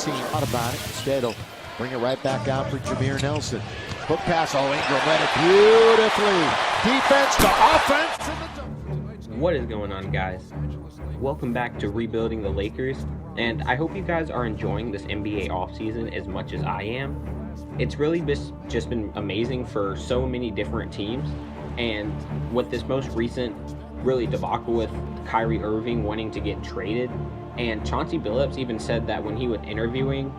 seam. Thought about it. Instead, he'll bring it right back out for Jameer Nelson. Hook pass. Oh, Ingram read it beautifully. Defense to offense. What is going on, guys? Welcome back to Rebuilding the Lakers, and I hope you guys are enjoying this NBA offseason as much as I am. It's really just been amazing for so many different teams, and with this most recent really debacle with Kyrie Irving wanting to get traded, and Chauncey Billups even said that when he was interviewing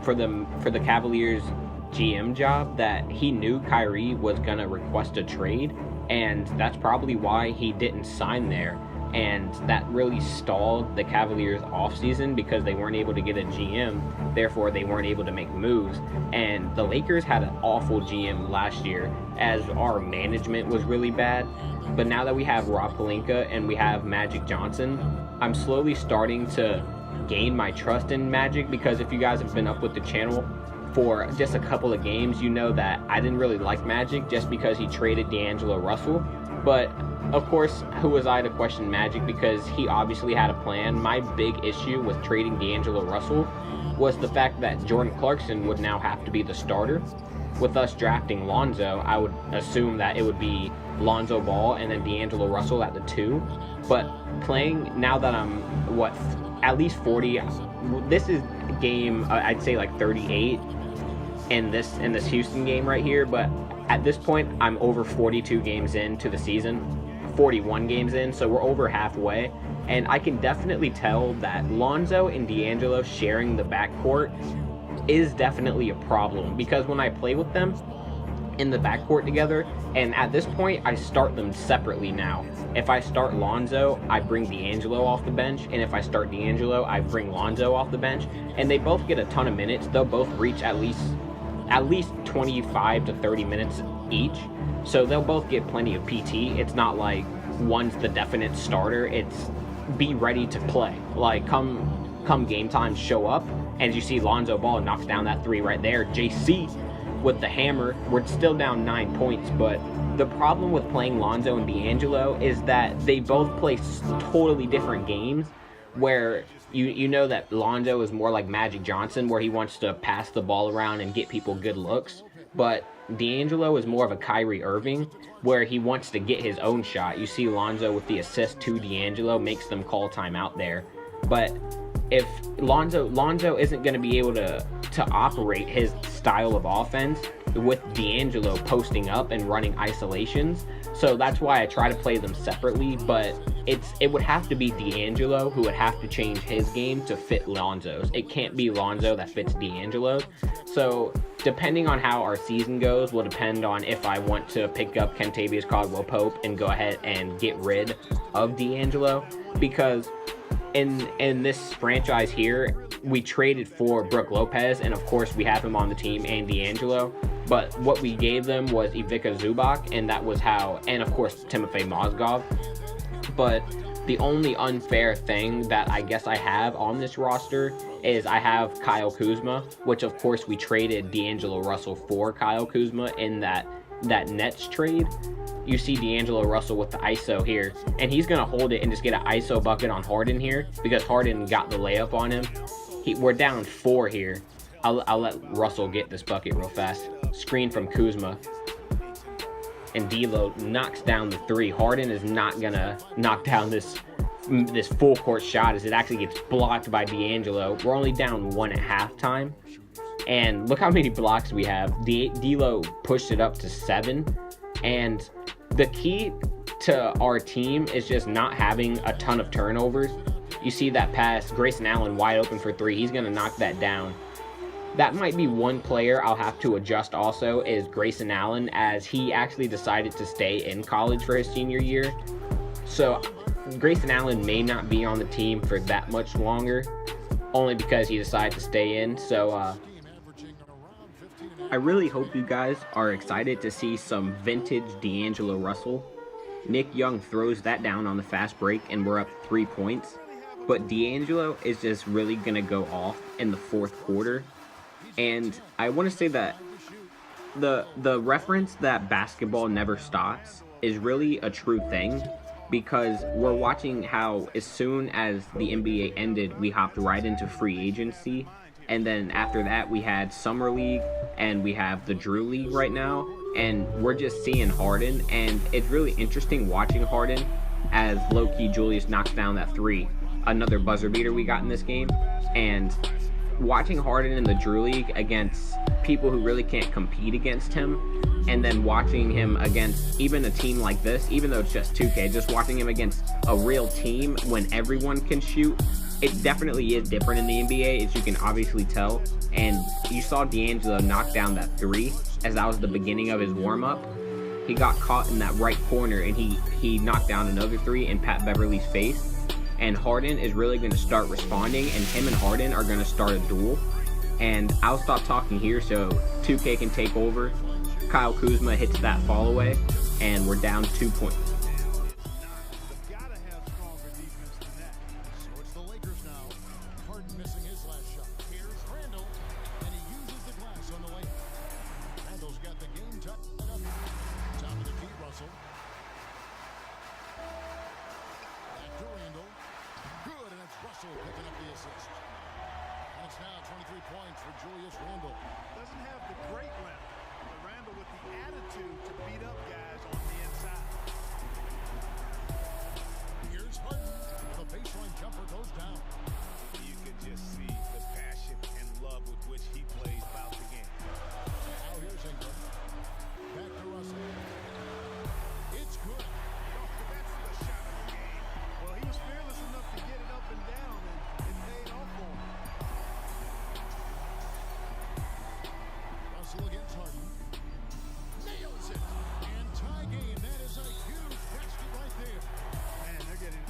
for the Cavaliers GM job that he knew Kyrie was gonna request a trade, and that's probably why he didn't sign there. And that really stalled the Cavaliers offseason because they weren't able to get a GM, therefore they weren't able to make moves. And the Lakers had an awful GM last year as our management was really bad. But now that we have Rob Pelinka and we have Magic Johnson, I'm slowly starting to gain my trust in Magic, because if you guys have been up with the channel for just a couple of games, you know that I didn't really like Magic just because he traded D'Angelo Russell. But of course, who was I to question Magic, because he obviously had a plan. My big issue with trading D'Angelo Russell was the fact that Jordan Clarkson would now have to be the starter. With us drafting Lonzo, I would assume that it would be Lonzo Ball and then D'Angelo Russell at the 2. But playing, now that I'm, at least 40, this is game, I'd say like 38 in this Houston game right here, but at this point, I'm over 42 games into the season, 41 games in, so we're over halfway, and I can definitely tell that Lonzo and D'Angelo sharing the backcourt is definitely a problem, because when I play with them in the backcourt together, and at this point, I start them separately now. If I start Lonzo, I bring D'Angelo off the bench, and if I start D'Angelo, I bring Lonzo off the bench, and they both get a ton of minutes. They'll both reach at least 25 to 30 minutes each, so they'll both get plenty of PT. It's not like one's the definite starter. It's be ready to play. Like come game time, show up. And as you see, Lonzo Ball knocks down that 3 right there. JC with the hammer. We're still down 9 points, but the problem with playing Lonzo and D'Angelo is that they both play totally different games, where you know that Lonzo is more like Magic Johnson, where he wants to pass the ball around and get people good looks, but D'Angelo is more of a Kyrie Irving, where he wants to get his own shot. You see Lonzo with the assist to D'Angelo makes them call timeout there. But if Lonzo isn't going to be able to operate his style of offense with D'Angelo posting up and running isolations, so that's why I try to play them separately. But it would have to be D'Angelo who would have to change his game to fit Lonzo's. It can't be Lonzo that fits D'Angelo's. So depending on how our season goes will depend on if I want to pick up Kentavious Caldwell-Pope and go ahead and get rid of D'Angelo, because in this franchise here, we traded for Brook Lopez, and of course we have him on the team and D'Angelo, but what we gave them was Ivica Zubac, and that was how, and of course Timofey Mozgov. But the only unfair thing that I guess I have on this roster is I have Kyle Kuzma, which of course we traded D'Angelo Russell for Kyle Kuzma in that Nets trade. You see D'Angelo Russell with the ISO here, and he's going to hold it and just get an ISO bucket on Harden here, because Harden got the layup on him. We're down 4 here. I'll let Russell get this bucket real fast. Screen from Kuzma. And D'Lo knocks down the 3. Harden is not going to knock down this full court shot, as it actually gets blocked by D'Angelo. We're only down 1 at halftime. And look how many blocks we have. D'Lo pushed it up to 7. And the key to our team is just not having a ton of turnovers. You see that pass, Grayson Allen wide open for 3. He's going to knock that down. That might be one player I'll have to adjust also, is Grayson Allen, as he actually decided to stay in college for his senior year. So Grayson Allen may not be on the team for that much longer, only because he decided to stay in. So I really hope you guys are excited to see some vintage D'Angelo Russell. Nick Young throws that down on the fast break, and we're up 3 points. But D'Angelo is just really going to go off in the 4th quarter. And I want to say that the reference that basketball never stops is really a true thing. because we're watching how as soon as the NBA ended, we hopped right into free agency. And then after that, we had Summer League and we have the Drew League right now. And we're just seeing Harden. And it's really interesting watching Harden as low-key Julius knocks down that three. Another buzzer beater we got in this game. And watching Harden in the Drew League against people who really can't compete against him, and then watching him against even a team like this, even though it's just 2K, just watching him against a real team when everyone can shoot, it definitely is different in the NBA, as you can obviously tell. And you saw D'Angelo knock down that three as that was the beginning of his warm-up. He got caught in that right corner, and he knocked down another three in Pat Beverly's face. And Harden is really going to start responding, and him and Harden are going to start a duel. And I'll stop talking here so 2K can take over. Kyle Kuzma hits that fall away, and we're down 2 points. Russell picking up the assist. And it's now 23 points for Julius Randle. Doesn't have the great length, but Randle with the attitude to beat up guys on the inside. Here's Harden. The baseline jumper goes down. You can just see the passion and love with which he plays about the game. Now here's Ingram. Back to Russell. It's good. That's the shot of the game. Well, he was fearless enough to get it up and down, and it paid off for him. Russell against Harden. Nails it. And tie game. That is a huge basket right there. Man, they're getting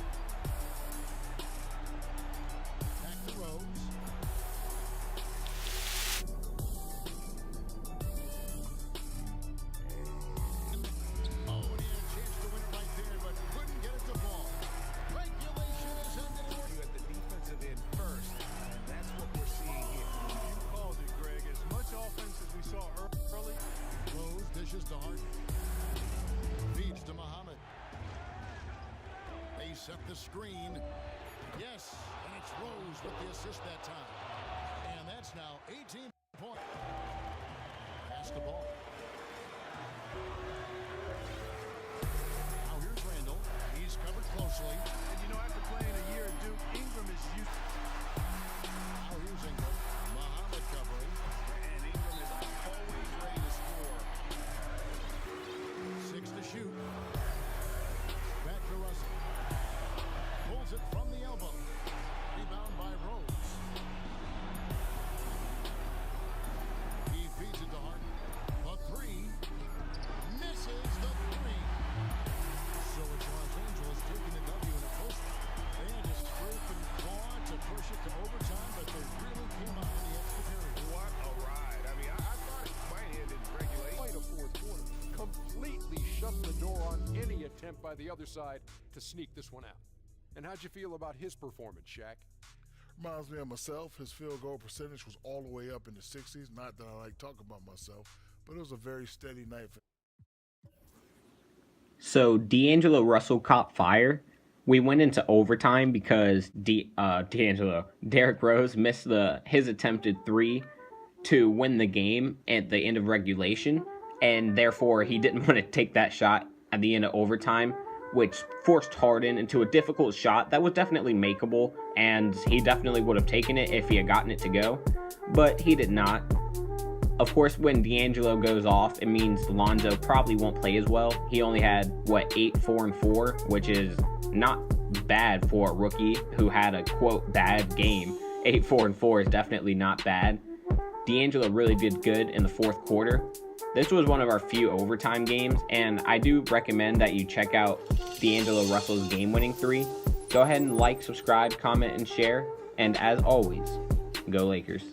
Back to Rose. Oh, and he had a chance to win it right there, but couldn't get it to fall. Regulation is ended. you at the defensive end first. And that's what we're seeing here. You called it, Greg. As much offense as we saw early. Rose dishes to Harden. Feeds to Muhammad. They set the screen. Yes, and it's Rose with the assist that time. And that's now 18 points. Pass the ball. Now here's Randle. He's covered closely. And you know, after playing a year at Duke, Ingram is used to. Now here's Ingram. Muhammad covering. And Ingram is always ready to score. 6 to shoot. Back to Russell. Pulls it from the elbow. Rebound by Rose. He feeds it to Harden. A three. Misses the three. So it's Los Angeles taking the W in a close one. They had to scrape and claw to push it to overtime, but they really came out in the extra period. What a ride. I mean, I thought it might end in regulation. Played a fourth quarter. Completely shut the door on any attempt by the other side to sneak this one out. And how'd you feel about his performance, Shaq? Reminds me of myself. His field goal percentage was all the way up in the 60s. Not that I like talking about myself, but it was a very steady night for So D'Angelo Russell caught fire. We went into overtime because Derrick Rose missed his attempted three to win the game at the end of regulation, and therefore he didn't want to take that shot at the end of overtime, which forced Harden into a difficult shot that was definitely makeable, and he definitely would have taken it if he had gotten it to go, but he did not. Of course, when D'Angelo goes off, it means Lonzo probably won't play as well. He only had, 8, 4, and 4, which is not bad for a rookie who had a, quote, bad game. 8, 4, and 4 is definitely not bad. D'Angelo really did good in the fourth quarter. This was one of our few overtime games, and I do recommend that you check out D'Angelo Russell's game-winning three. Go ahead and like, subscribe, comment, and share. And as always, go Lakers.